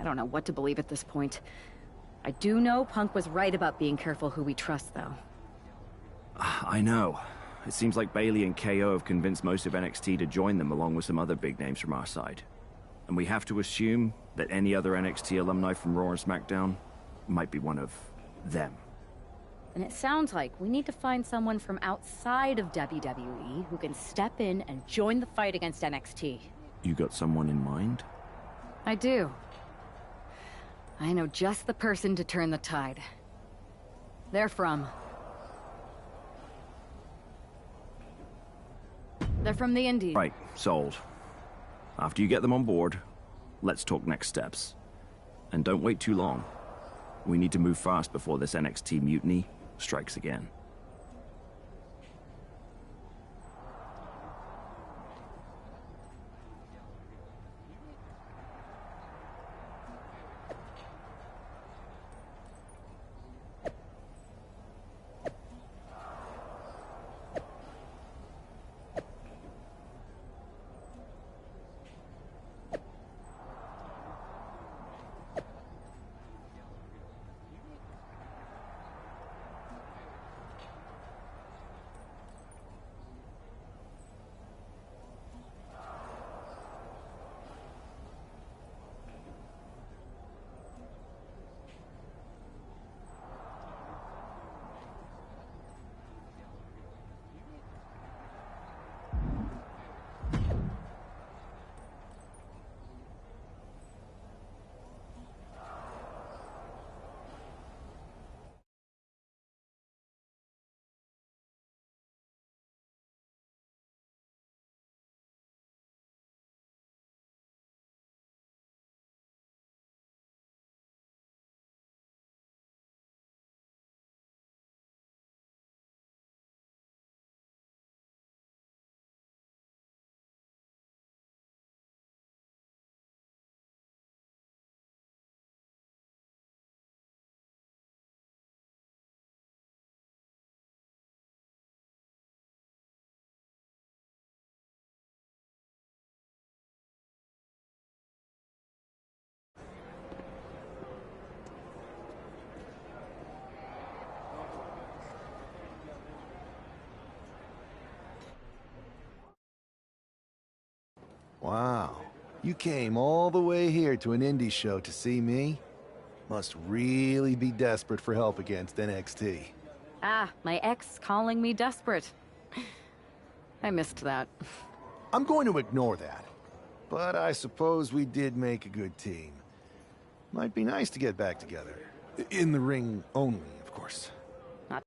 I don't know what to believe at this point. I do know Punk was right about being careful who we trust, though. I know. It seems like Bailey and KO have convinced most of NXT to join them along with some other big names from our side. And we have to assume that any other NXT alumni from Raw and SmackDown might be one of them. And it sounds like we need to find someone from outside of WWE who can step in and join the fight against NXT. You got someone in mind? I do. I know just the person to turn the tide. They're from the Indies. Right, sold. After you get them on board, let's talk next steps. And don't wait too long. We need to move fast before this NXT mutiny strikes again. Wow. You came all the way here to an indie show to see me? Must really be desperate for help against NXT. Ah, my ex calling me desperate. I missed that. I'm going to ignore that. But I suppose we did make a good team. Might be nice to get back together. In the ring only, of course. Not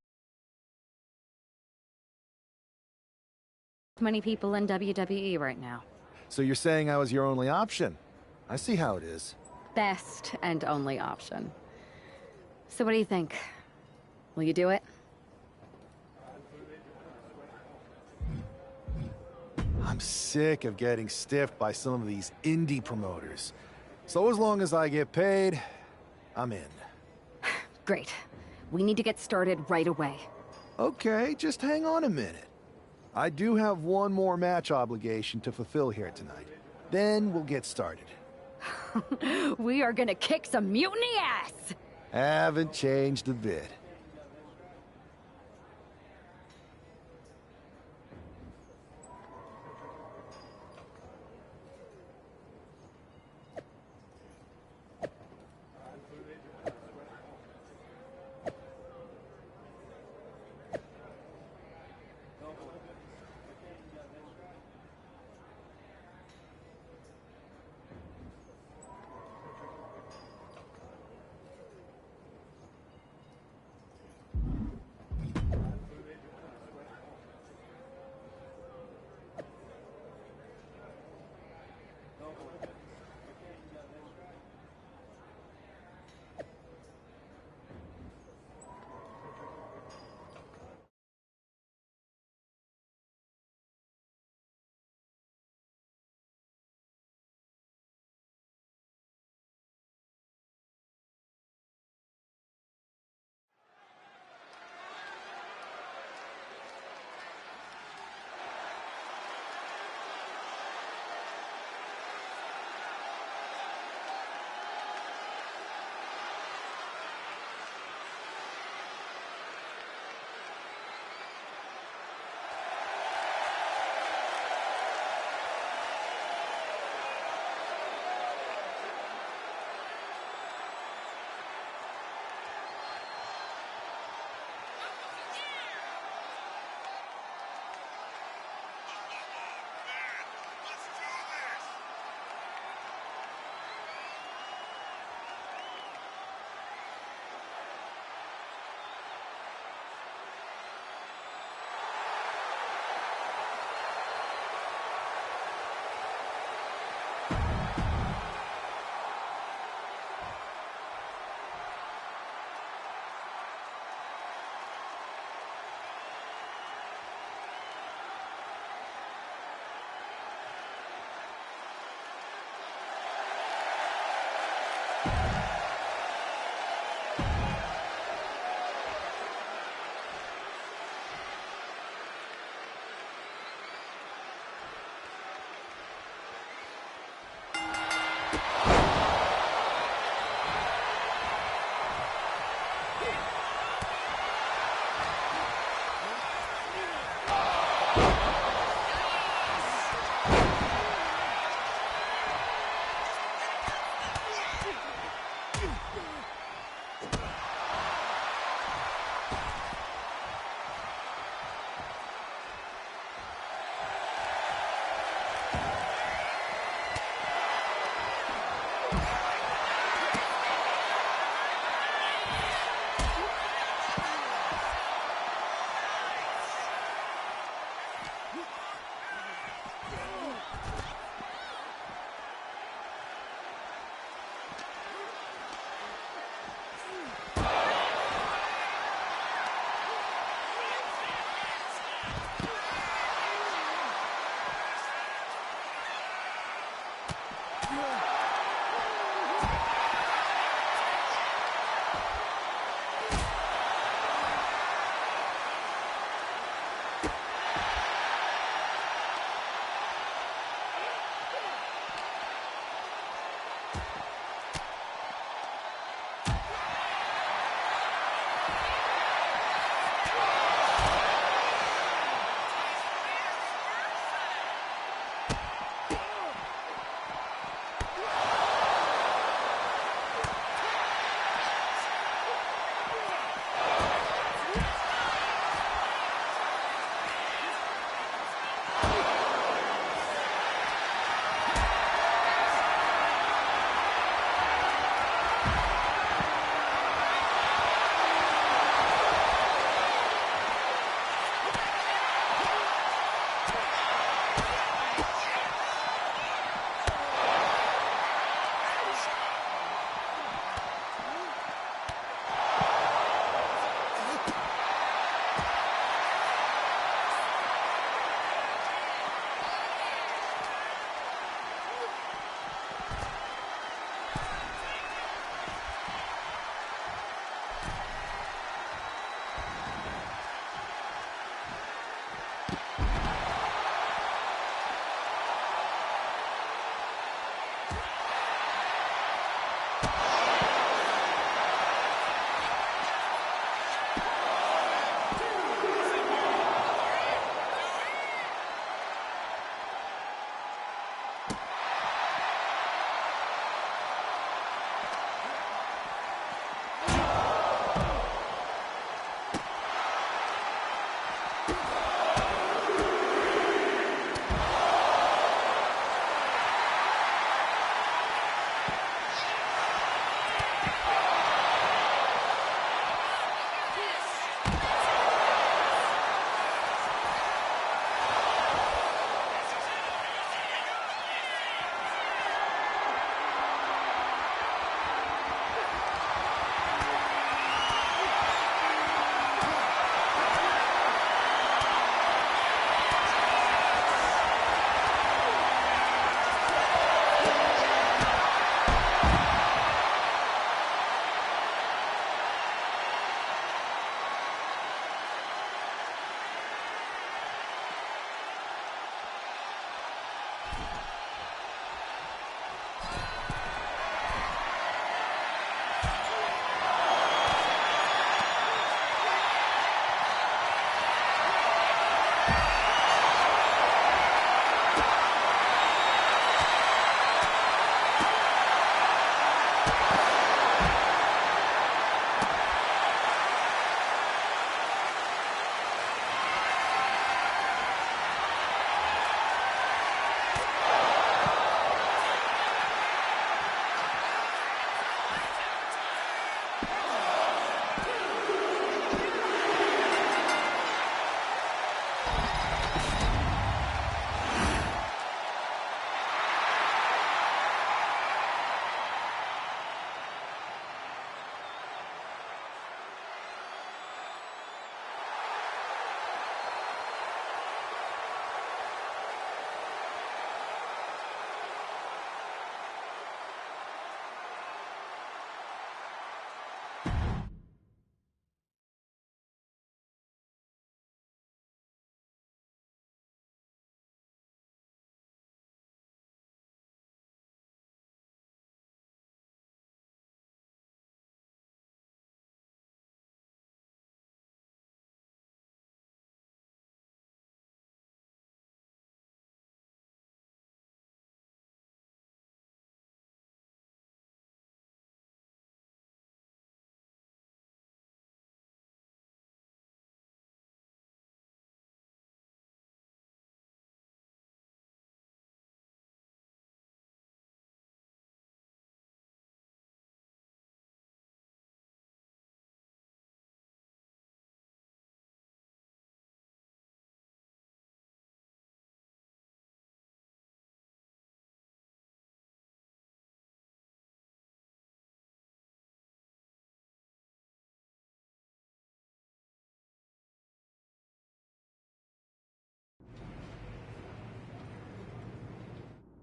many people in WWE right now. So you're saying I was your only option? I see how it is. Best and only option. So what do you think? Will you do it? I'm sick of getting stiffed by some of these indie promoters. So as long as I get paid, I'm in. Great. We need to get started right away. Okay, just hang on a minute. I do have one more match obligation to fulfill here tonight. Then we'll get started. We are gonna kick some mutiny ass! Haven't changed a bit.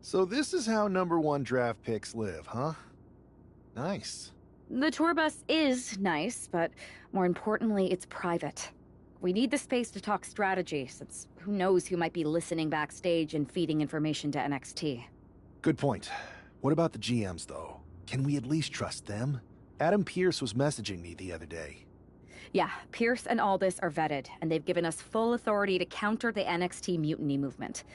So this is how #1 draft picks live, huh? Nice. The tour bus is nice, but more importantly, it's private. We need the space to talk strategy, since who knows who might be listening backstage and feeding information to NXT. Good point. What about the GMs, though? Can we at least trust them? Adam Pearce was messaging me the other day. Yeah, Pierce and Aldis are vetted, and they've given us full authority to counter the NXT mutiny movement.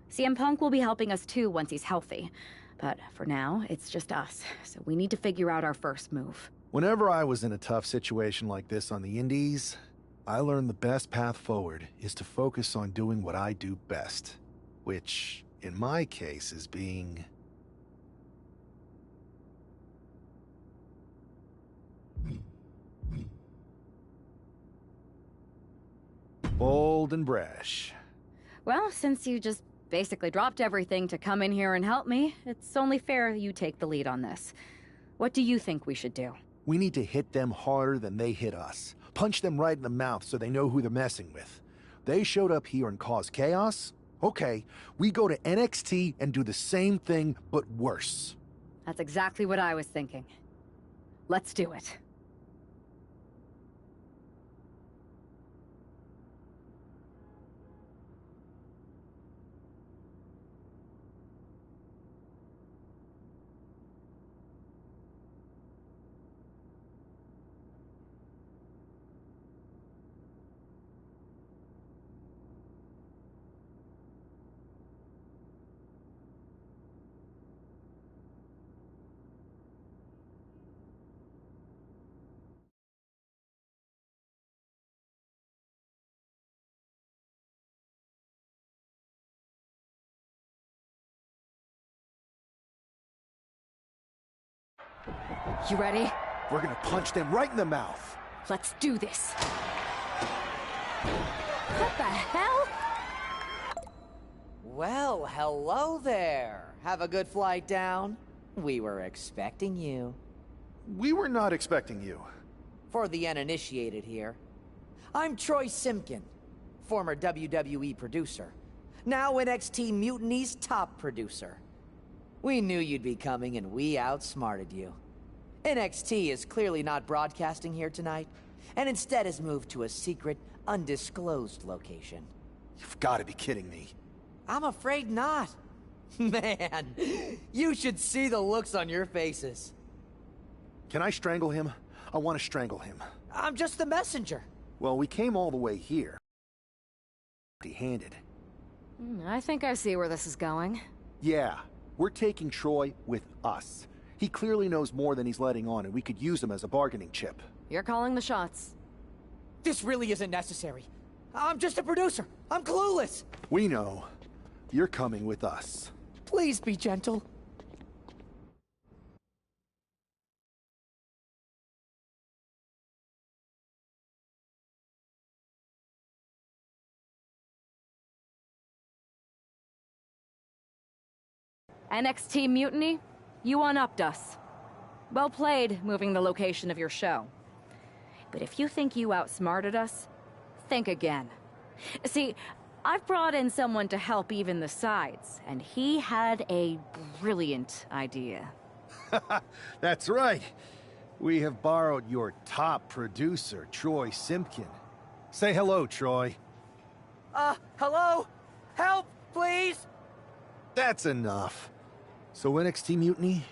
CM Punk will be helping us too once he's healthy. But for now, it's just us, so we need to figure out our first move. Whenever I was in a tough situation like this on the Indies, I learned the best path forward is to focus on doing what I do best. Which, in my case, is being... bold and brash. Well, since you just basically dropped everything to come in here and help me, it's only fair you take the lead on this. What do you think we should do? We need to hit them harder than they hit us. Punch them right in the mouth so they know who they're messing with. They showed up here and caused chaos? Okay, we go to NXT and do the same thing, but worse. That's exactly what I was thinking. Let's do it. You ready? We're gonna punch them right in the mouth. Let's do this. What the hell? Well, hello there. Have a good flight down. We were expecting you. We were not expecting you. For the uninitiated here, I'm Troy Simkin, former WWE producer, now NXT Mutiny's top producer. We knew you'd be coming and we outsmarted you. NXT is clearly not broadcasting here tonight, and instead has moved to a secret, undisclosed location. You've got to be kidding me. I'm afraid not. Man, you should see the looks on your faces. Can I strangle him? I want to strangle him. I'm just the messenger. Well, we came all the way here. Empty-handed. I think I see where this is going. Yeah, we're taking Troy with us. He clearly knows more than he's letting on, and we could use him as a bargaining chip. You're calling the shots. This really isn't necessary. I'm just a producer. I'm clueless. We know. You're coming with us. Please be gentle. NXT Mutiny, you one-upped us. Well played, moving the location of your show. But if you think you outsmarted us, think again. See, I've brought in someone to help even the sides, and he had a brilliant idea. That's right. We have borrowed your top producer, Troy Simpkin. Say hello, Troy. Hello? Help, please? That's enough. So NXT Mutiny,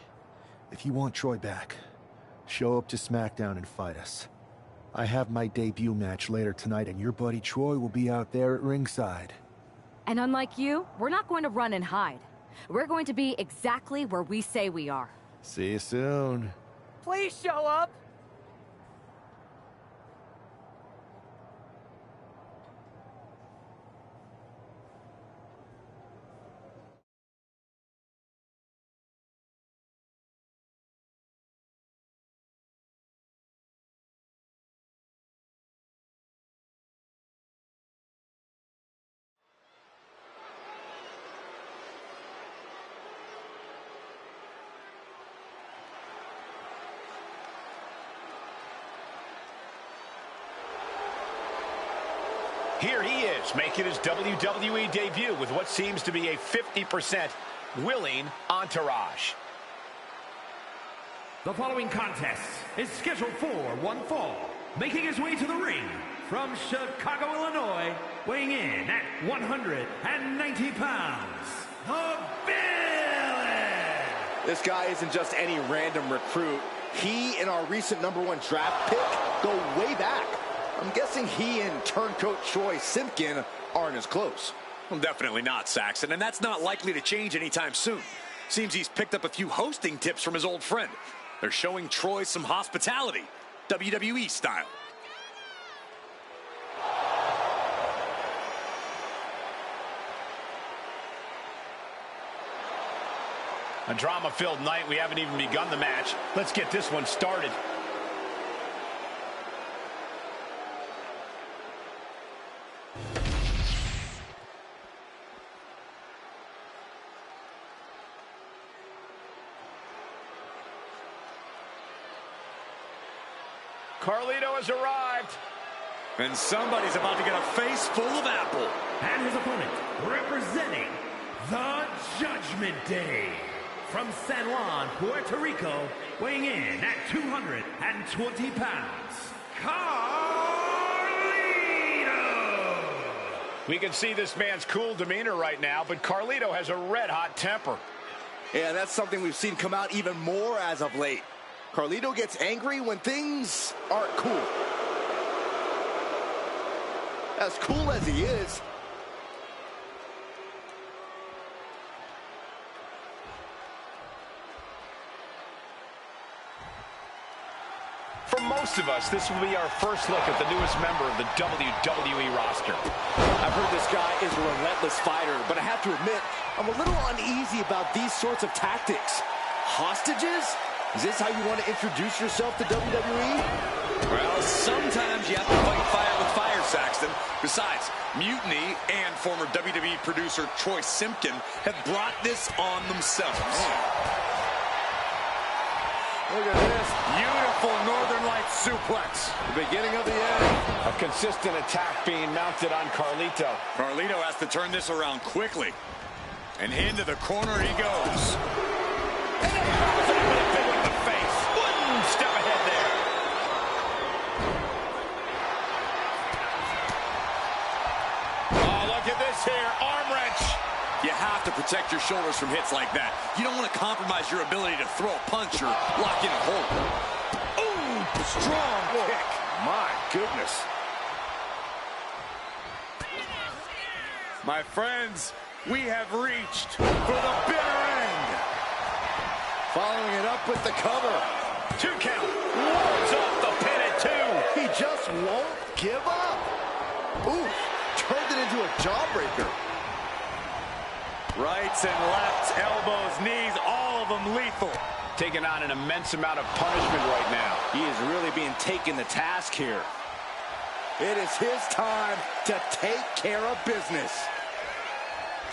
if you want Troy back, show up to SmackDown and fight us. I have my debut match later tonight, and your buddy Troy will be out there at ringside. And unlike you, we're not going to run and hide. We're going to be exactly where we say we are. See you soon. Please show up. Here he is, making his WWE debut with what seems to be a 50% willing entourage. The following contest is scheduled for one fall. Making his way to the ring from Chicago, Illinois, weighing in at 190 pounds, the Villain! This guy isn't just any random recruit. He and our recent #1 draft pick go way back. I'm guessing he and turncoat Troy Simpkin aren't as close. Well, definitely not, Saxon, and that's not likely to change anytime soon. Seems he's picked up a few hosting tips from his old friend. They're showing Troy some hospitality, WWE style. A drama-filled night. We haven't even begun the match. Let's get this one started. Carlito has arrived. And somebody's about to get a face full of apple. And his opponent, representing the Judgment Day, from San Juan, Puerto Rico, weighing in at 220 pounds, Carlito! We can see this man's cool demeanor right now, but Carlito has a red-hot temper. Yeah, that's something we've seen come out even more as of late. Carlito gets angry when things aren't cool. As cool as he is, For most of us, this will be our first look at the newest member of the WWE roster. I've heard this guy is a relentless fighter, but I have to admit, I'm a little uneasy about these sorts of tactics. Hostages? Is this how you want to introduce yourself to WWE? Well, sometimes you have to fight fire with fire, Saxton. Besides, Mutiny and former WWE producer Troy Simpkin have brought this on themselves. Look at this. Beautiful Northern Lights suplex. The beginning of the end. A consistent attack being mounted on Carlito. Carlito has to turn this around quickly. And into the corner he goes. And then pops it with a big one in the face. One step ahead there. Oh, look at this here. Arm wrench. You have to protect your shoulders from hits like that. You don't want to compromise your ability to throw a punch or lock in a hold. Ooh, strong kick. My goodness. My friends, we have reached for the bitter end. Following it up with the cover. 2 count. Wards off the pin at 2. He just won't give up. Ooh, turned it into a jawbreaker. Rights and lefts, elbows, knees, all of them lethal. Taking on an immense amount of punishment right now. He is really being taken to task here. It is his time to take care of business.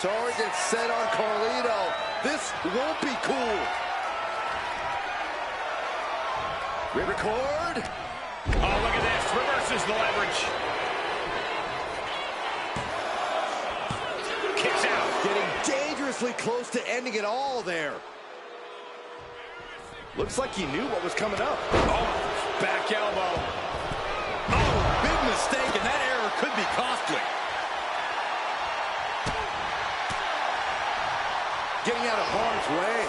Target set on Carlito. This won't be cool. Record. Oh, look at this. Reverses the leverage. Kicks out. Getting dangerously close to ending it all there. Looks like he knew what was coming up. Oh, back elbow. Oh, big mistake, and that error could be costly. Getting out of harm's way.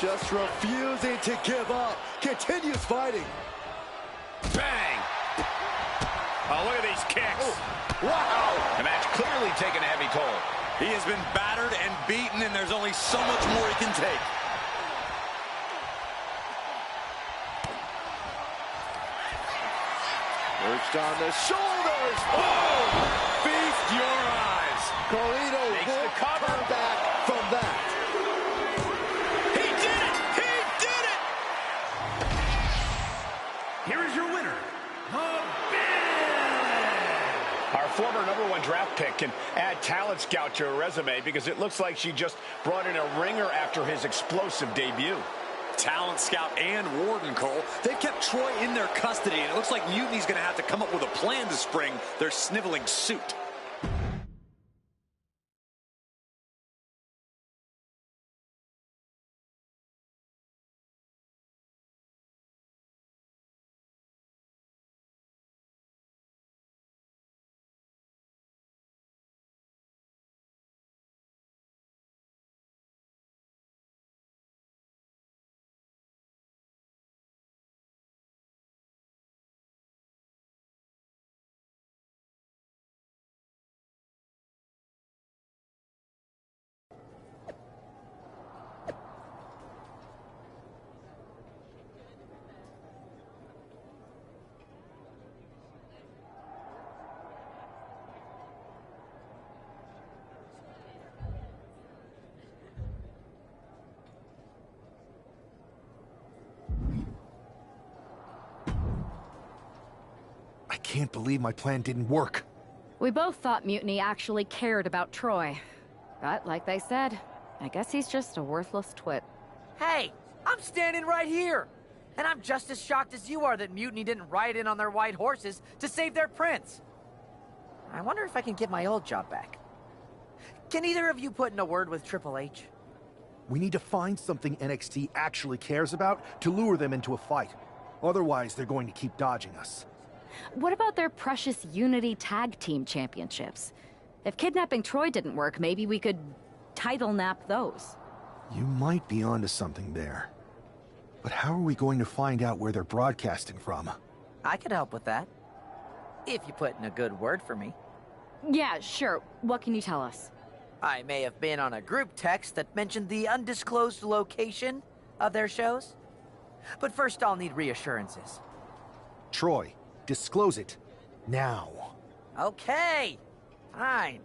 Just refusing to give up. Continues fighting. Bang. Oh, look at these kicks. Oh, wow. The match clearly taking a heavy toll. He has been battered and beaten, and there's only so much more he can take. Perched on the shoulders. Oh! Feast your eyes. Carlito Makes won't the cover. turn back from that. He did it! He did it! Here is your winner, the Villain! Our former #1 draft pick can add talent scout to her resume because it looks like she just brought in a ringer after his explosive debut. Talent scout and Warden, Cole. They kept Troy in their custody, and it looks like Mutiny's going to have to come up with a plan to spring their sniveling suit. can't believe my plan didn't work. We both thought Mutiny actually cared about Troy. But, like they said, I guess he's just a worthless twit. Hey, I'm standing right here. And I'm just as shocked as you are that Mutiny didn't ride in on their white horses to save their prince. I wonder if I can get my old job back. Can either of you put in a word with Triple H? We need to find something NXT actually cares about to lure them into a fight. Otherwise, they're going to keep dodging us. What about their precious Unity Tag Team Championships? If kidnapping Troy didn't work, maybe we could title nap those. You might be onto something there. But how are we going to find out where they're broadcasting from? I could help with that. If you put in a good word for me. Yeah, sure. What can you tell us? I may have been on a group text that mentioned the undisclosed location of their shows. But first I'll need reassurances. Troy, disclose it. Now. Okay, fine.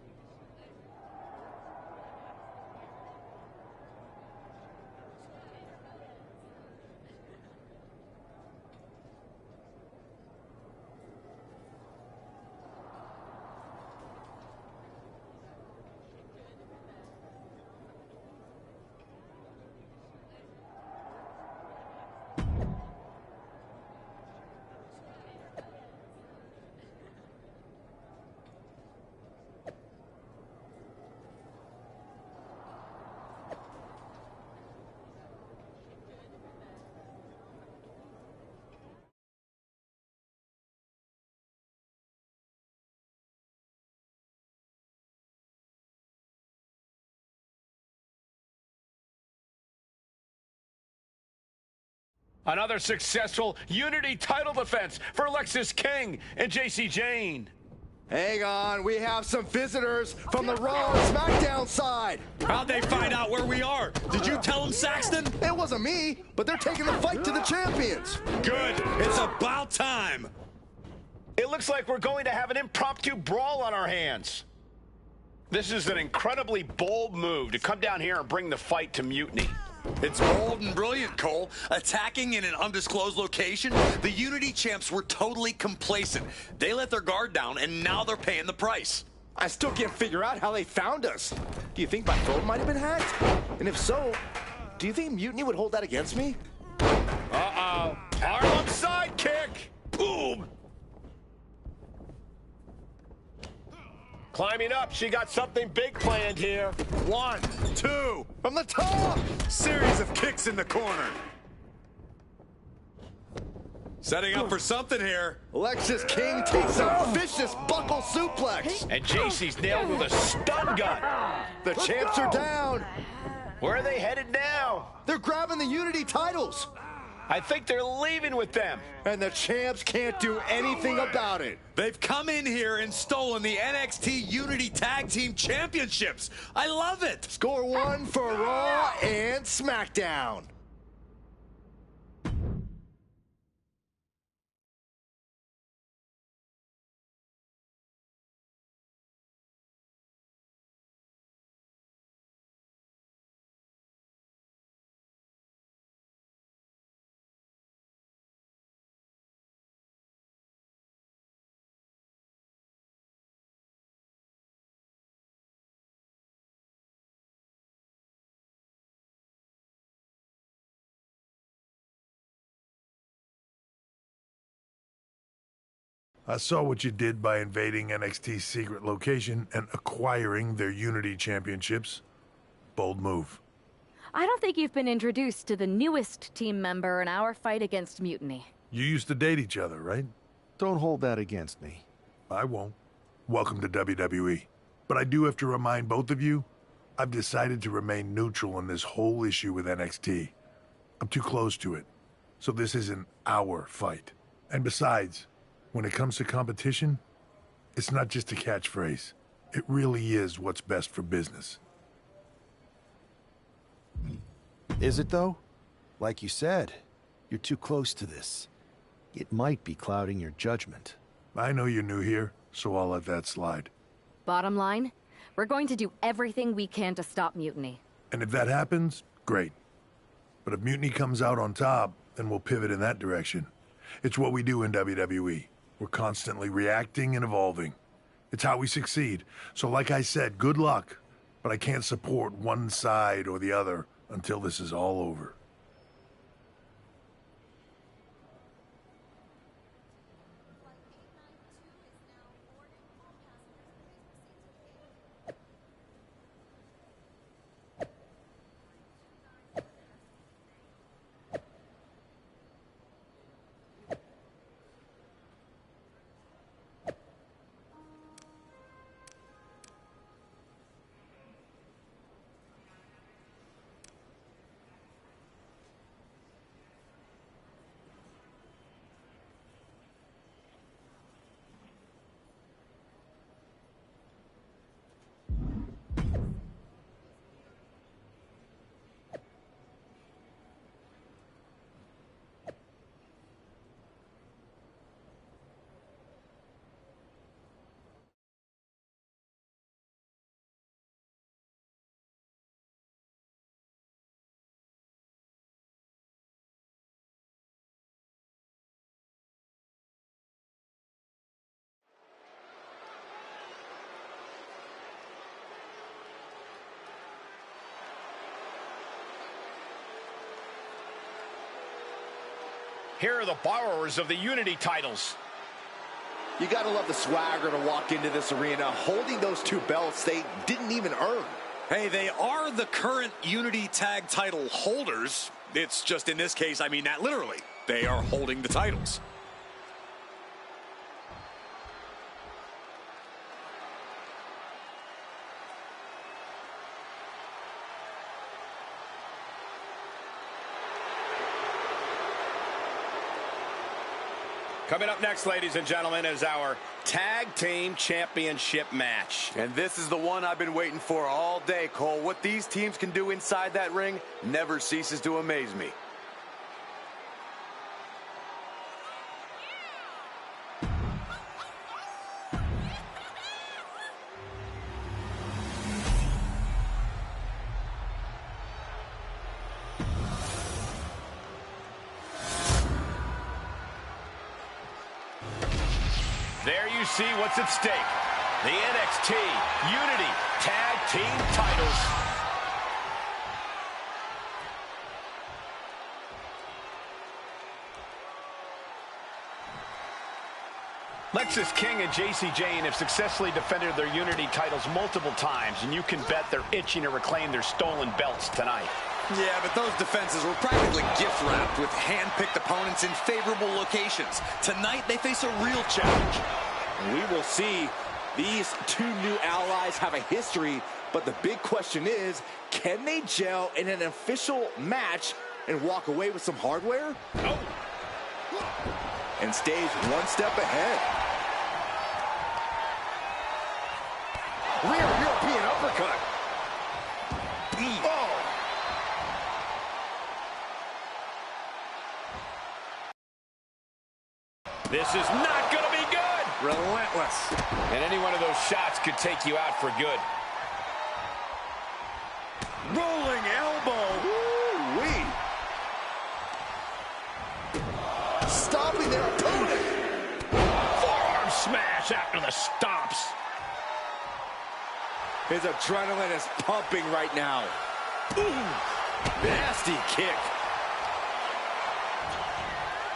Another successful Unity title defense for Lexis King and JC Jane. Hang on, we have some visitors from the Raw and SmackDown side. How'd they find out where we are? Did you tell them, Saxton? It wasn't me, but they're taking the fight to the champions. Good. It's about time. It looks like we're going to have an impromptu brawl on our hands. This is an incredibly bold move to come down here and bring the fight to Mutiny. It's bold and brilliant, Cole. Attacking in an undisclosed location, the Unity champs were totally complacent. They let their guard down, and now they're paying the price. I still can't figure out how they found us. Do you think my phone might have been hacked? And if so, do you think Mutiny would hold that against me? Uh-oh. Harlem sidekick. Boom! Climbing up, she got something big planned here. 1, 2. From the top! Series of kicks in the corner. Setting up for something here. Lexis King takes a vicious buckle suplex. And JC's nailed with a stun gun. The champs are down. Where are they headed now? They're grabbing the Unity titles. I think they're leaving with them. And the champs can't do anything about it. They've come in here and stolen the NXT Unity Tag Team Championships. I love it. Score 1 for Raw and SmackDown. I saw what you did by invading NXT's secret location and acquiring their Unity championships. Bold move. I don't think you've been introduced to the newest team member in our fight against Mutiny. You used to date each other, right? Don't hold that against me. I won't. Welcome to WWE. But I do have to remind both of you, I've decided to remain neutral in this whole issue with NXT. I'm too close to it. So this isn't our fight. And besides, when it comes to competition, it's not just a catchphrase. It really is what's best for business. Is it, though? Like you said, you're too close to this. It might be clouding your judgment. I know you're new here, so I'll let that slide. Bottom line, we're going to do everything we can to stop Mutiny. And if that happens, great. But if Mutiny comes out on top, then we'll pivot in that direction. It's what we do in WWE. We're constantly reacting and evolving. It's how we succeed. So like I said, good luck. But I can't support one side or the other until this is all over. Here are the borrowers of the Unity titles. You gotta love the swagger to walk into this arena holding those two belts they didn't even earn. Hey, they are the current Unity Tag title holders. It's just in this case, I mean that literally. They are holding the titles. Coming up next, ladies and gentlemen, is our Tag Team Championship match. And this is the one I've been waiting for all day, Cole. What these teams can do inside that ring never ceases to amaze me. There you see what's at stake. The NXT Unity Tag Team titles. Lexis King and JC Jane have successfully defended their Unity titles multiple times, and you can bet they're itching to reclaim their stolen belts tonight. Yeah, but those defenses were practically gift-wrapped with hand-picked opponents in favorable locations. Tonight, they face a real challenge. We will see. These two new allies have a history, but the big question is, can they gel in an official match and walk away with some hardware? Oh. And stays one step ahead. Rear European uppercut. Oh. This is not going to be good. Relentless. And any one of those shots could take you out for good. Rolling elbow. Woo-wee. Stopping their opponent. Forearm smash after the stomps. His adrenaline is pumping right now. Ooh. Nasty kick.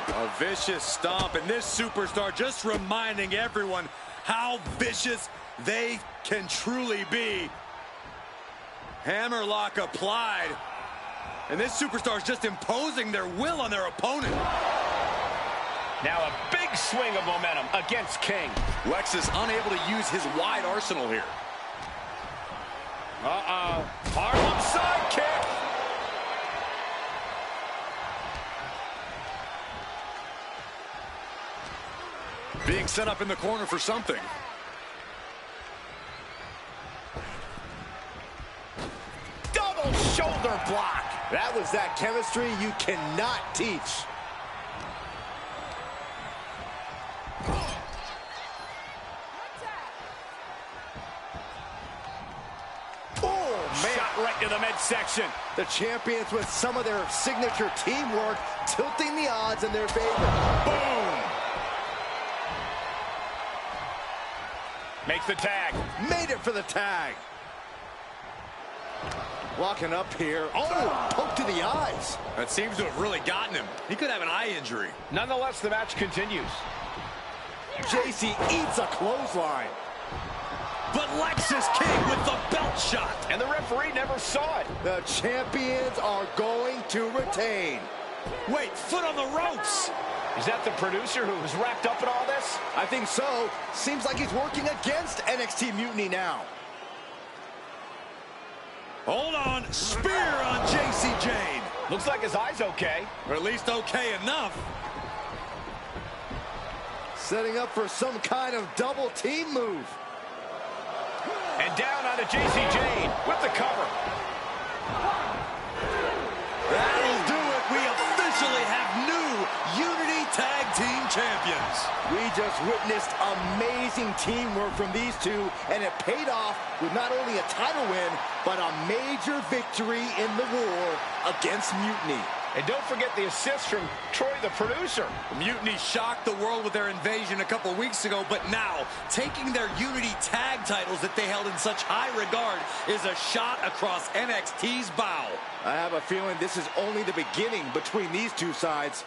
A vicious stomp, and this superstar just reminding everyone how vicious they can truly be. Hammerlock applied, and this superstar is just imposing their will on their opponent. Now a big swing of momentum against King. Lex is unable to use his wide arsenal here. Uh-oh. Harlem sidekick. Being set up in the corner for something. Double shoulder block. That was that chemistry you cannot teach. Shot right to the midsection. The champions with some of their signature teamwork tilting the odds in their favor. Boom. Makes the tag. Made it for the tag. Walking up here. Oh, poke to the eyes. That seems to have really gotten him. He could have an eye injury. Nonetheless, the match continues. JC eats a clothesline. But Lexus King with the belt shot. And the referee never saw it. The champions are going to retain. Wait, foot on the ropes. Is that the producer who was wrapped up in all this? I think so. Seems like he's working against NXT Mutiny now. Hold on. Spear on JC Jane. Looks like his eye's okay. Or at least okay enough. Setting up for some kind of double team move. And down onto JC Jane with the cover. That'll do it. We officially have new Unity Tag Team Champions. We just witnessed amazing teamwork from these two, and it paid off with not only a title win, but a major victory in the war against Mutiny. And don't forget the assist from Troy, the producer. Mutiny shocked the world with their invasion a couple weeks ago, but now, taking their Unity tag titles that they held in such high regard is a shot across NXT's bow. I have a feeling this is only the beginning between these two sides.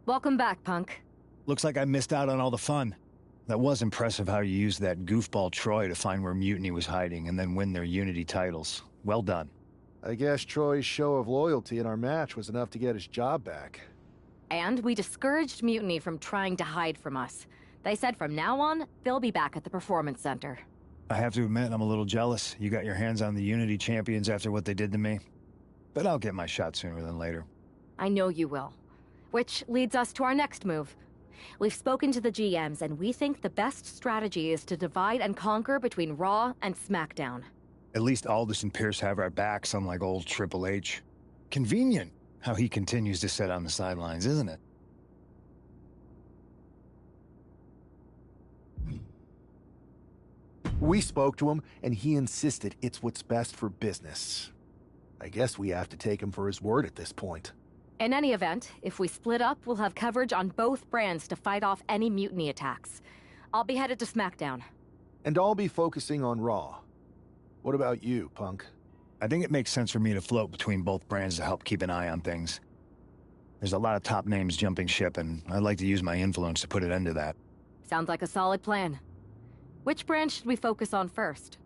Welcome back, Punk. Looks like I missed out on all the fun. That was impressive how you used that goofball Troy to find where Mutiny was hiding and then win their Unity titles. Well done. I guess Troy's show of loyalty in our match was enough to get his job back. And we discouraged Mutiny from trying to hide from us. They said from now on, they'll be back at the Performance Center. I have to admit, I'm a little jealous. You got your hands on the Unity champions after what they did to me. But I'll get my shot sooner than later. I know you will. Which leads us to our next move. We've spoken to the GMs, and we think the best strategy is to divide and conquer between Raw and SmackDown. At least Aldous and Pierce have our backs, unlike old Triple H. Convenient how he continues to sit on the sidelines, isn't it? We spoke to him, and he insisted it's what's best for business. I guess we have to take him for his word at this point. In any event, if we split up, we'll have coverage on both brands to fight off any Mutiny attacks. I'll be headed to SmackDown. And I'll be focusing on Raw. What about you, Punk? I think it makes sense for me to float between both brands to help keep an eye on things. There's a lot of top names jumping ship, and I'd like to use my influence to put an end to that. Sounds like a solid plan. Which brand should we focus on first?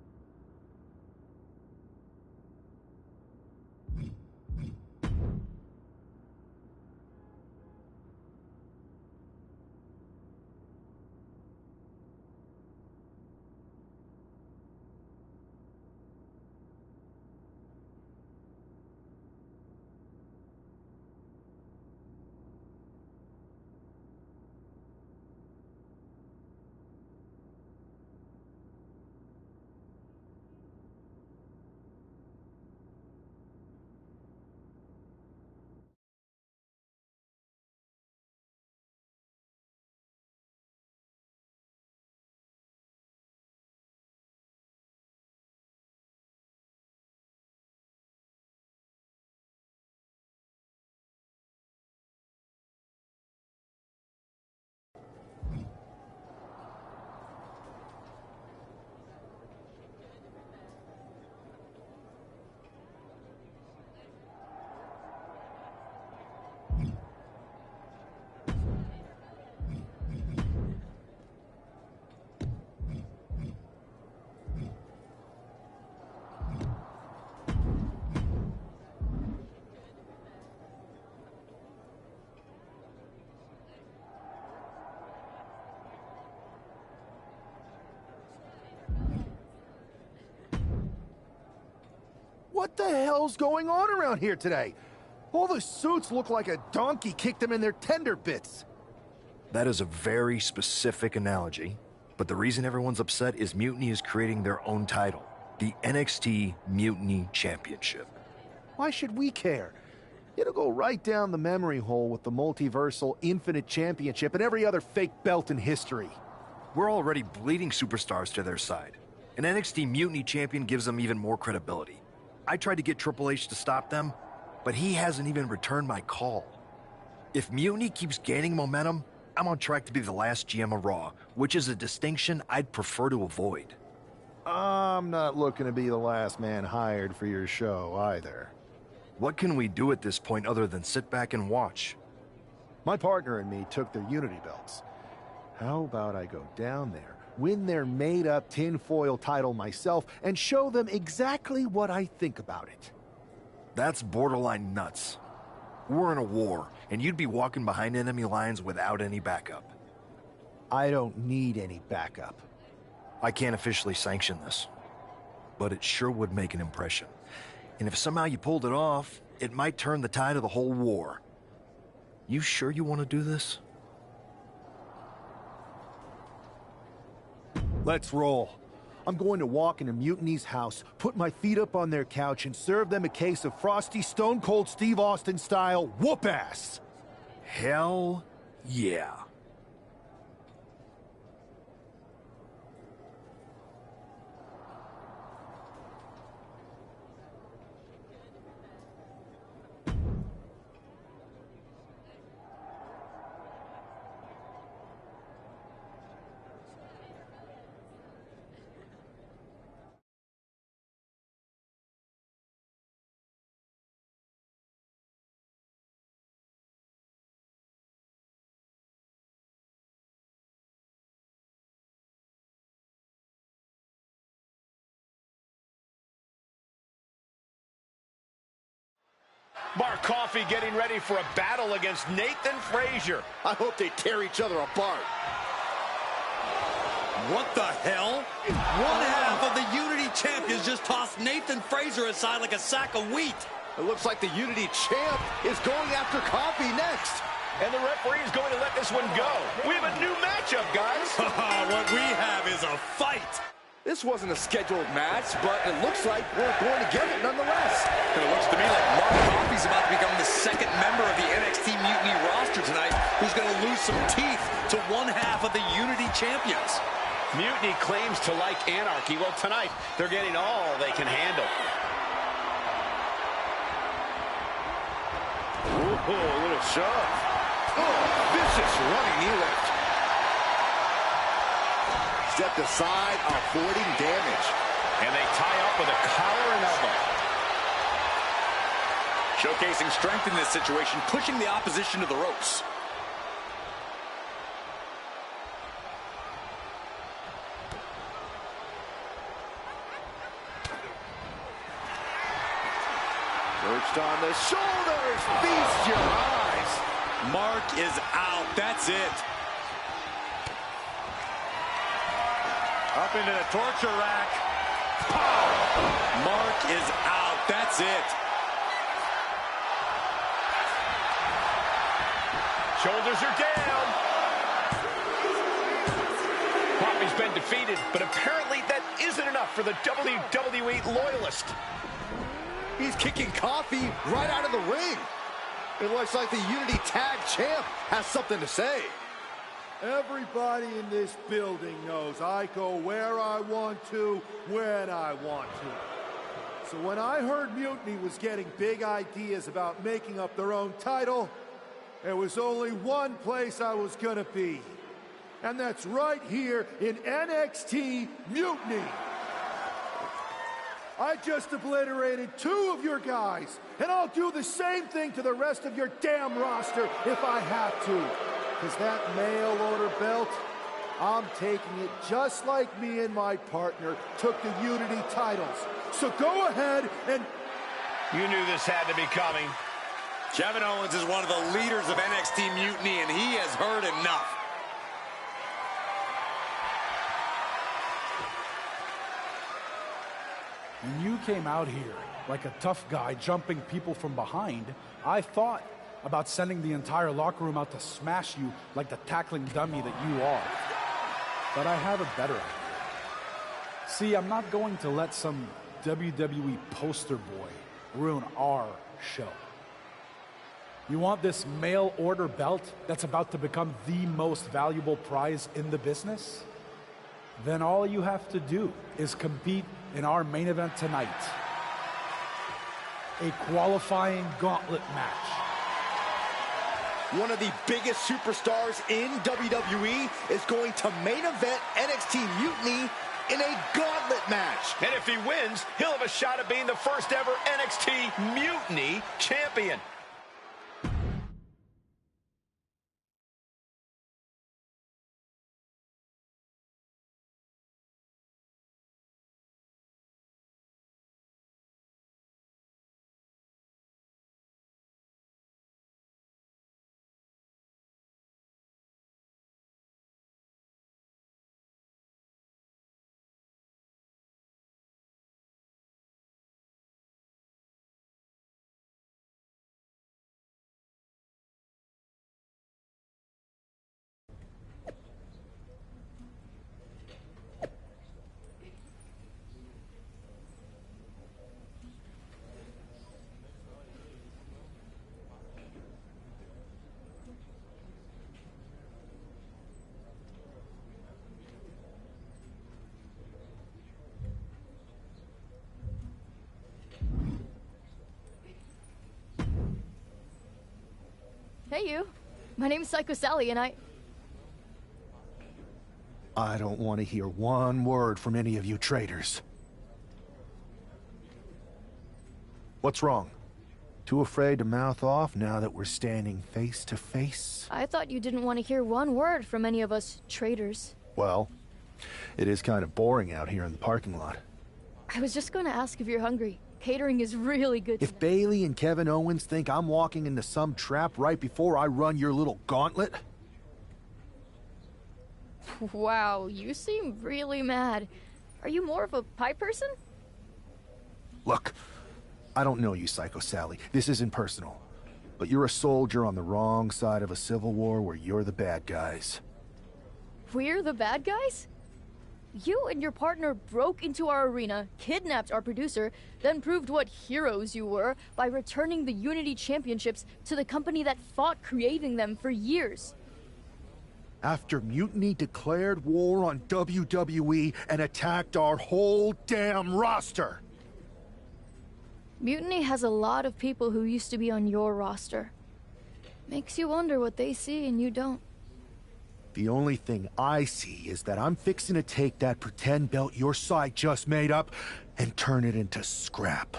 What the hell's going on around here today? All the suits look like a donkey kicked them in their tender bits. That is a very specific analogy, but the reason everyone's upset is Mutiny is creating their own title, the NXT Mutiny Championship. Why should we care? It'll go right down the memory hole with the multiversal Infinite Championship and every other fake belt in history. We're already bleeding superstars to their side. An NXT Mutiny champion gives them even more credibility. I tried to get Triple H to stop them, but he hasn't even returned my call. If Mutiny keeps gaining momentum, I'm on track to be the last GM of Raw, which is a distinction I'd prefer to avoid. I'm not looking to be the last man hired for your show, either. What can we do at this point other than sit back and watch? My partner and me took their Unity belts. How about I go down there, win their made-up tinfoil title myself, and show them exactly what I think about it? That's borderline nuts. We're in a war, and you'd be walking behind enemy lines without any backup. I don't need any backup. I can't officially sanction this, but it sure would make an impression. And if somehow you pulled it off, it might turn the tide of the whole war. You sure you want to do this? Let's roll. I'm going to walk into Mutiny's house, put my feet up on their couch, and serve them a case of frosty Stone Cold Steve Austin style whoop-ass. Hell yeah. Mark Coffey getting ready for a battle against Nathan Frazier. I hope they tear each other apart. What the hell? One half of the Unity champions just tossed Nathan Frazier aside like a sack of wheat. It looks like the Unity champ is going after Coffey next. And the referee is going to let this one go. We have a new matchup, guys. What we have is a fight. This wasn't a scheduled match, but it looks like we're going to get it nonetheless. And it looks to me like Mark Coffey's about to become the second member of the NXT Mutiny roster tonight who's going to lose some teeth to one half of the Unity champions. Mutiny claims to like anarchy. Well, tonight, they're getting all they can handle. Ooh, a little shove. Oh, vicious running knee lift. Stepped aside, avoiding damage. And they tie up with a collar and elbow. Showcasing strength in this situation, pushing the opposition to the ropes. Perched on the shoulders, feast your eyes. Mark is out, that's it. Up into the torture rack. Mark is out, that's it. Shoulders are down. Coffey's been defeated, but apparently that isn't enough for the WWE loyalist. He's kicking Coffey right out of the ring. It looks like the Unity Tag Champ has something to say. Everybody in this building knows I go where I want to, when I want to. So when I heard Mutiny was getting big ideas about making up their own title, there was only one place I was gonna be. And that's right here in NXT Mutiny. I just obliterated 2 of your guys, and I'll do the same thing to the rest of your damn roster if I have to. Because that mail order belt, I'm taking it just like me and my partner took the Unity titles. So go ahead and... You knew this had to be coming. Kevin Owens is one of the leaders of NXT Mutiny, and he has heard enough. When you came out here like a tough guy jumping people from behind, I thought about sending the entire locker room out to smash you like the tackling dummy that you are. But I have a better idea. See, I'm not going to let some WWE poster boy ruin our show. You want this mail order belt that's about to become the most valuable prize in the business? Then all you have to do is compete in our main event tonight. A qualifying gauntlet match. One of the biggest superstars in WWE is going to main event NXT Mutiny in a gauntlet match. And if he wins, he'll have a shot at being the first ever NXT Mutiny champion. Hey, you. My name's Psycho Sally, and I don't want to hear one word from any of you traitors. What's wrong? Too afraid to mouth off now that we're standing face to face? I thought you didn't want to hear one word from any of us traitors. Well, it is kind of boring out here in the parking lot. I was just going to ask if you're hungry. Catering is really good. If Bailey and Kevin Owens think I'm walking into some trap right before I run your little gauntlet... Wow, you seem really mad. Are you more of a pie person? Look, I don't know you, Psycho Sally. This isn't personal. But you're a soldier on the wrong side of a civil war where you're the bad guys. We're the bad guys? You and your partner broke into our arena, kidnapped our producer, then proved what heroes you were by returning the Unity Championships to the company that fought creating them for years. After Mutiny declared war on WWE and attacked our whole damn roster. Mutiny has a lot of people who used to be on your roster. Makes you wonder what they see and you don't. The only thing I see is that I'm fixing to take that pretend belt your side just made up and turn it into scrap.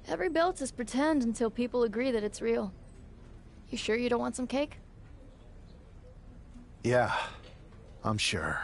Every belt is pretend until people agree that it's real. You sure you don't want some cake? Yeah, I'm sure.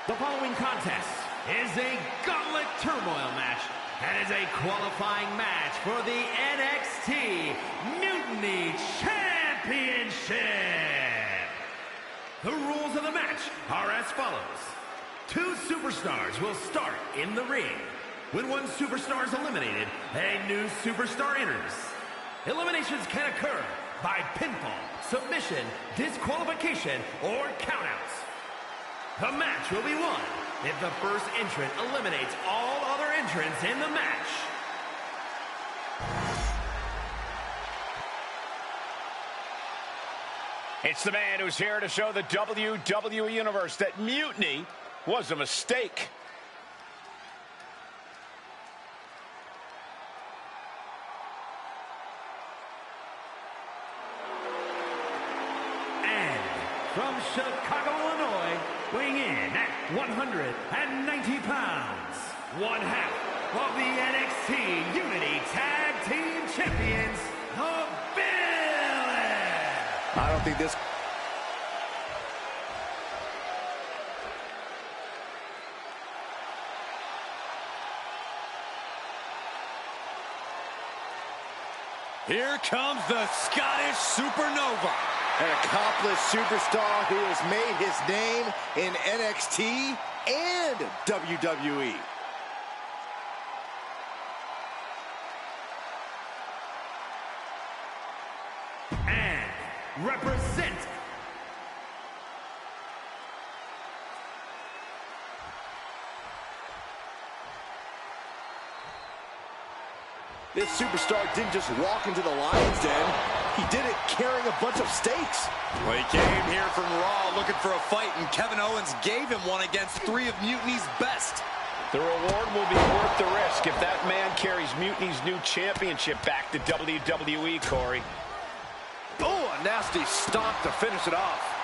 The following contest is a Gauntlet Turmoil match and is a qualifying match for the NXT Mutiny Championship. The rules of the match are as follows. 2 superstars will start in the ring. When one superstar is eliminated, a new superstar enters. Eliminations can occur by pinfall, submission, disqualification, or countouts. The match will be won if the first entrant eliminates all other entrants in the match. It's the man who's here to show the WWE Universe that Mutiny was a mistake. And from Chicago, Illinois, weighing in at 190 pounds, one half of the NXT Unity Tag Team Champions, the Villain. I don't think this... Here comes the Scottish Supernova. An accomplished superstar who has made his name in NXT and WWE. And represent This superstar didn't just walk into the Lion's Den. He did it carrying a bunch of stakes. Well, he came here from Raw looking for a fight, and Kevin Owens gave him one against 3 of Mutiny's best. The reward will be worth the risk if that man carries Mutiny's new championship back to WWE, Corey. Oh, a nasty stomp to finish it off.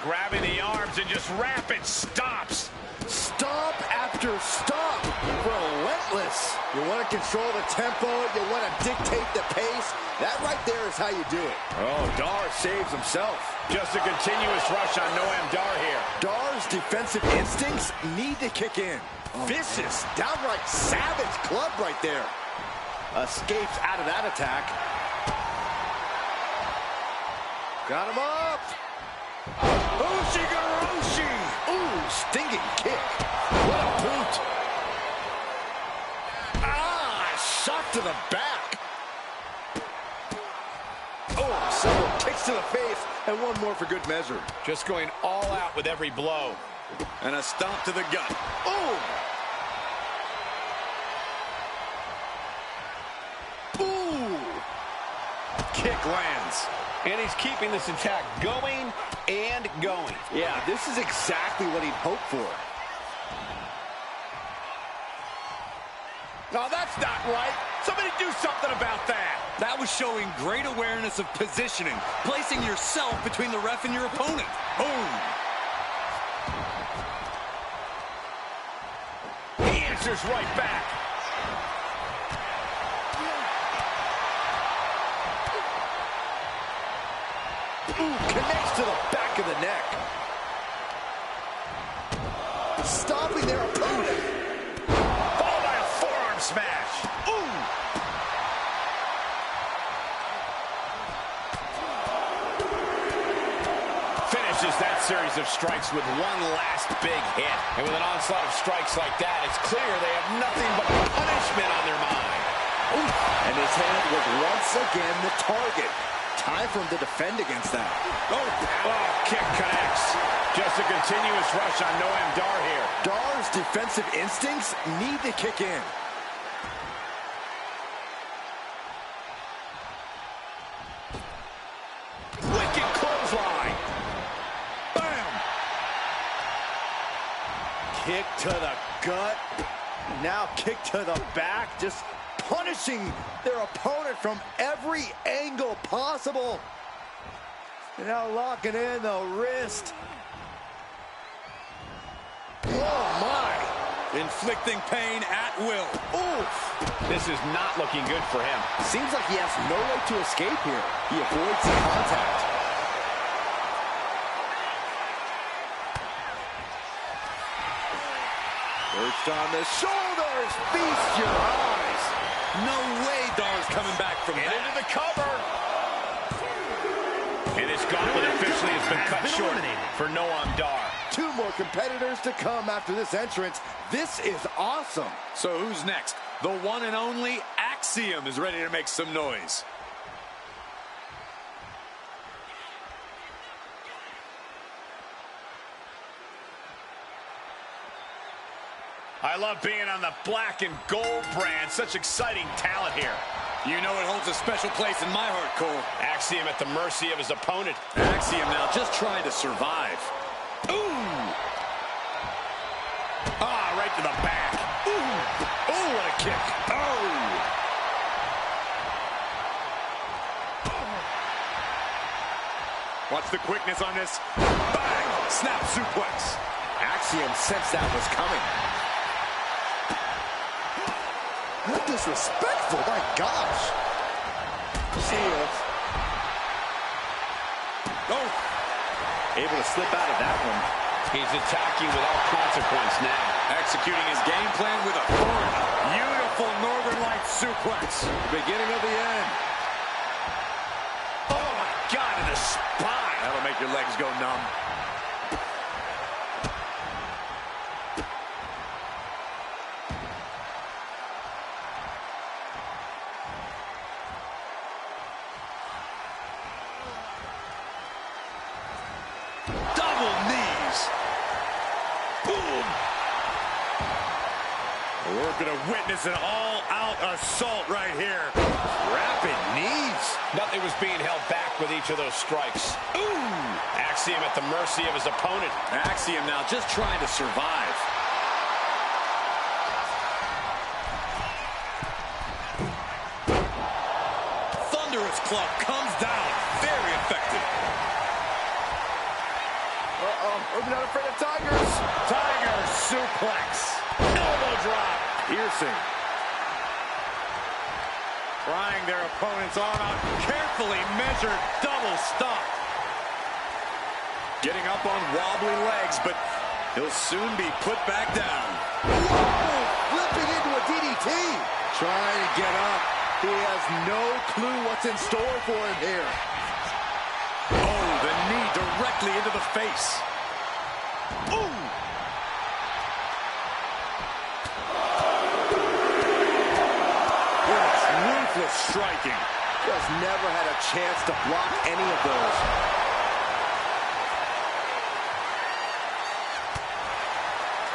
Grabbing the arms and just rapid stops. Stomp after stomp. Relentless. You want to control the tempo. You want to dictate the pace. That right there is how you do it. Oh, Dar saves himself. Just a continuous rush on Noam Dar here. Dar's defensive instincts need to kick in. Vicious, downright savage club right there. Escapes out of that attack. Got him up. Ushigoroshi. Ooh, stinging kick. What a boot. Shot to the back. Oh, several kicks to the face, and one more for good measure. Just going all out with every blow. And a stomp to the gut. Oh! Ooh! Kick lands. And he's keeping this attack going and going. Yeah, this is exactly what he'd hoped for. No, that's not right. Somebody do something about that. That was showing great awareness of positioning, placing yourself between the ref and your opponent. Boom! He answers right back. Ooh, connects to the back of the neck. Stopping their opponent. Followed by a forearm smash. Ooh! Finishes that series of strikes with one last big hit. And with an onslaught of strikes like that, it's clear they have nothing but punishment on their mind. Ooh. And his hand was once again the target. Time for him to defend against that. Oh, kick connects. Just a continuous rush on Noam Dar here. Dar's defensive instincts need to kick in. Wicked clothesline. Bam! Kick to the gut. Now kick to the back. Just punishing their opponent from every angle possible. And now locking in the wrist. Oh, my. Inflicting pain at will. Oof. This is not looking good for him. Seems like he has no way to escape here. He avoids the contact. Perched on the shoulders. Feast your eyes. No way Dar's coming back from that. Into the cover. And this gauntlet officially has been cut short for Noam Dar. 2 more competitors to come after this entrance. This is awesome. So who's next? The one and only Axiom is ready to make some noise. I love being on the black and gold brand. Such exciting talent here. You know it holds a special place in my heart, Cole. Axiom at the mercy of his opponent. Axiom now just trying to survive. Ooh! Ah, right to the back. Ooh! Oh, what a kick. Oh! Watch the quickness on this. Bang! Snap suplex. Axiom sensed that was coming. How disrespectful, my gosh. See ya. Oh! Able to slip out of that one. He's attacking without consequence now. Executing his game plan with authority. Beautiful Northern Lights suplex. The beginning of the end. Oh, my God, in the spine. That'll make your legs go numb. Double knees. Boom. We're going to witness an all-out assault right here. Rapid knees. Nothing was being held back with each of those strikes. Ooh! Axiom at the mercy of his opponent. Axiom now just trying to survive. Thunderous club comes down. Very effective. I'm not afraid of tigers. Tiger suplex. Elbow drop. Piercing. Prying their opponent's arm out. Carefully measured double stop. Getting up on wobbly legs, but he'll soon be put back down. Whoa! Flipping into a DDT. Trying to get up. He has no clue what's in store for him here. Oh, the knee directly into the face. Ooh! Ruthless striking. Just never had a chance to block any of those.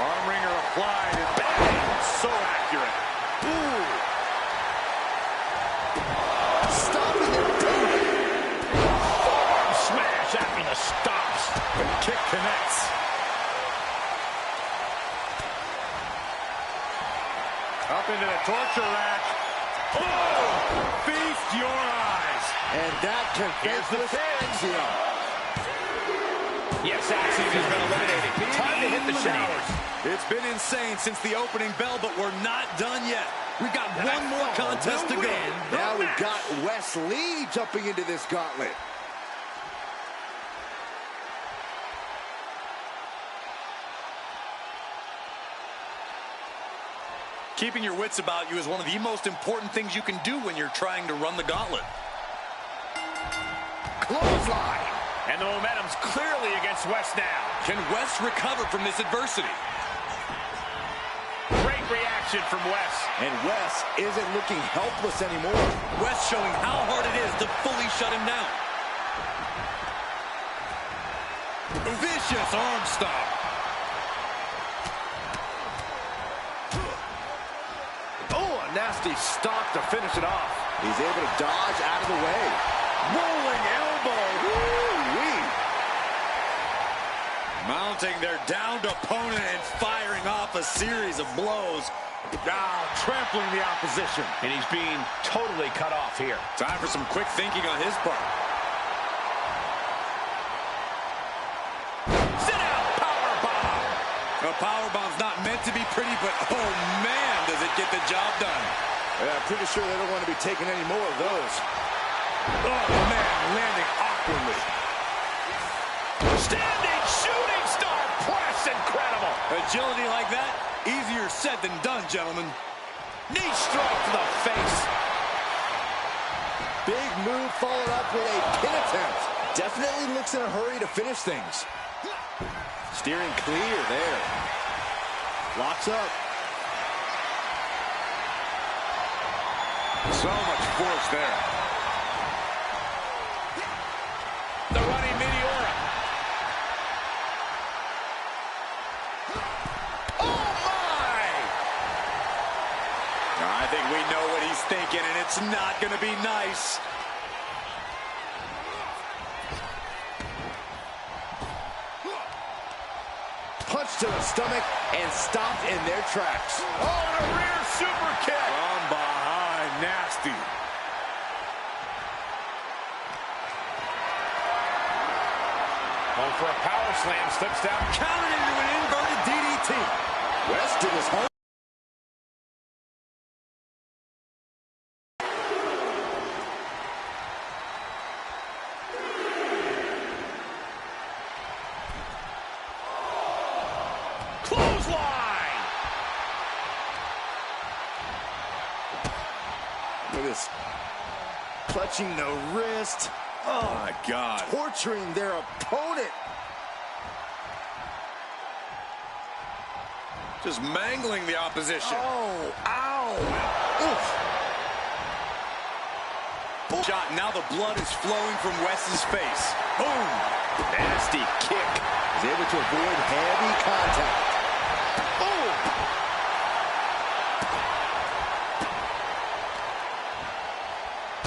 Arm wringer applied and bang! So accurate. Ooh! Stopping it totally. Arm smash after the stops. The kick connects. Up into the torture rack. Oh! Feast your eyes. And that conveys the Axiom. Yes, Axiom has been eliminated. Time to hit the showers. It's been insane since the opening bell, but we're not done yet. We've got one more contest to go. Now we've got Wes Lee jumping into this gauntlet. Keeping your wits about you is one of the most important things you can do when you're trying to run the gauntlet. Clothesline. And the momentum's clearly against Wes now. Can Wes recover from this adversity? Great reaction from Wes. And Wes isn't looking helpless anymore. Wes showing how hard it is to fully shut him down. Vicious arm stomp. Oh, a nasty stop to finish it off. He's able to dodge out of the way. Rolling elbow. Woo-wee. Mounting their downed opponent and firing off a series of blows. Now trampling the opposition. And he's being totally cut off here. Time for some quick thinking on his part. Sit out, powerbomb. A powerbomb's not meant to be pretty, but oh man, does it get the job done. Yeah, I'm pretty sure they don't want to be taking any more of those. Oh man, landing awkwardly. Standing shooting star press, incredible. Agility like that, easier said than done, gentlemen. Knee strike to the face. Big move followed up with a pin attempt. Definitely looks in a hurry to finish things. Steering clear there. Locks up. So much force there. The running Meteora. Oh my! I think we know what he's thinking, and it's not going to be nice. Punch to the stomach and stopped in their tracks. Oh, and a rear super kick. From behind, nasty. Going for a power slam, slips down. Counted into an inverted DDT. West did his home. Clothesline. Look at this. Clutching the wrist. Oh, my God. Torturing their opponent. Just mangling the opposition. Oh, ow. Oof. Shot, now the blood is flowing from Wes's face. Boom. Nasty kick. He's able to avoid heavy contact. Boom.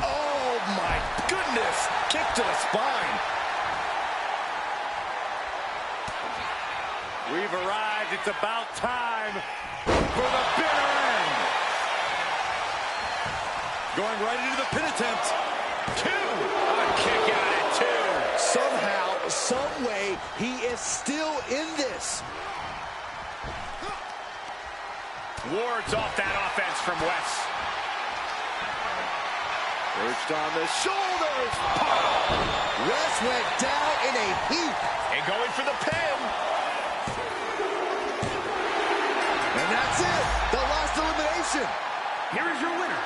Oh, my goodness. Kick to the spine. We've arrived. It's about time for the bitter end. Going right into the pin attempt. Two. A kick out at two. Somehow, some way, he is still in this. Wards off that offense from Wes. Perched on the shoulders. Wes went down in a heap. And going for the pin. And that's it. The last elimination. Here is your winner,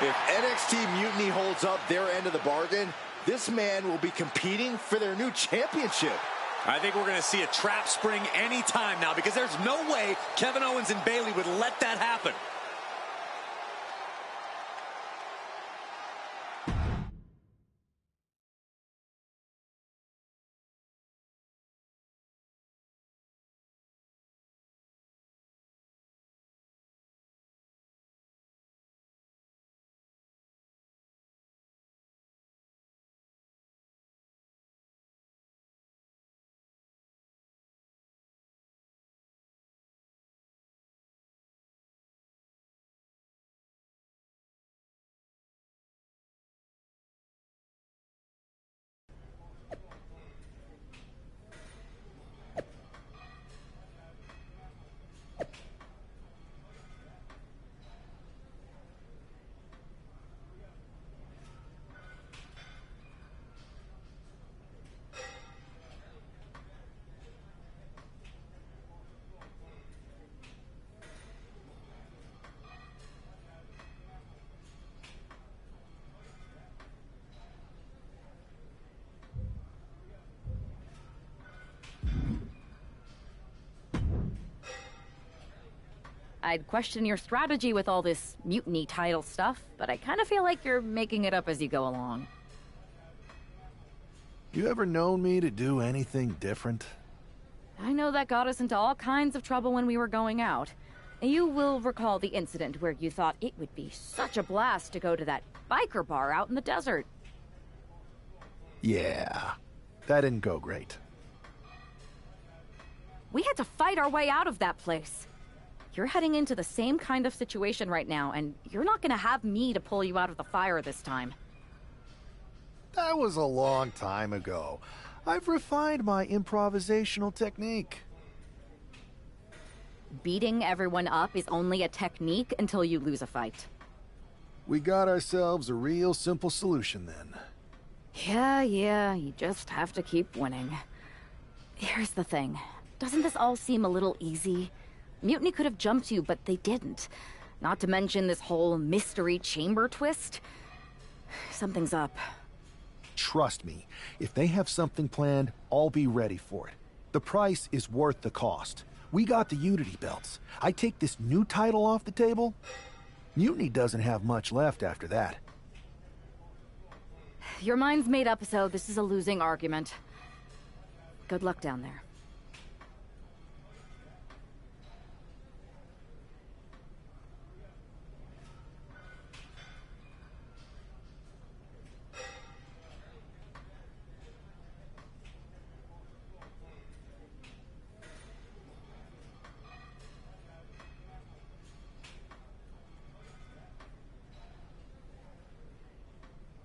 If NXT Mutiny holds up their end of the bargain, this man will be competing for their new championship. I think we're going to see a trap spring any time now, because there's no way Kevin Owens and Bayley would let that happen. I'd question your strategy with all this mutiny title stuff, but I kind of feel like you're making it up as you go along. You ever known me to do anything different? I know that got us into all kinds of trouble when we were going out. You will recall the incident where you thought it would be such a blast to go to that biker bar out in the desert. Yeah, that didn't go great. We had to fight our way out of that place. You're heading into the same kind of situation right now, and you're not gonna have me to pull you out of the fire this time. That was a long time ago. I've refined my improvisational technique. Beating everyone up is only a technique until you lose a fight. We got ourselves a real simple solution then. Yeah, you just have to keep winning. Here's the thing. Doesn't this all seem a little easy? Mutiny could have jumped you, but they didn't. Not to mention this whole mystery chamber twist. Something's up. Trust me, if they have something planned, I'll be ready for it. The price is worth the cost. We got the Unity belts. I take this new title off the table. Mutiny doesn't have much left after that. Your mind's made up, so this is a losing argument. Good luck down there.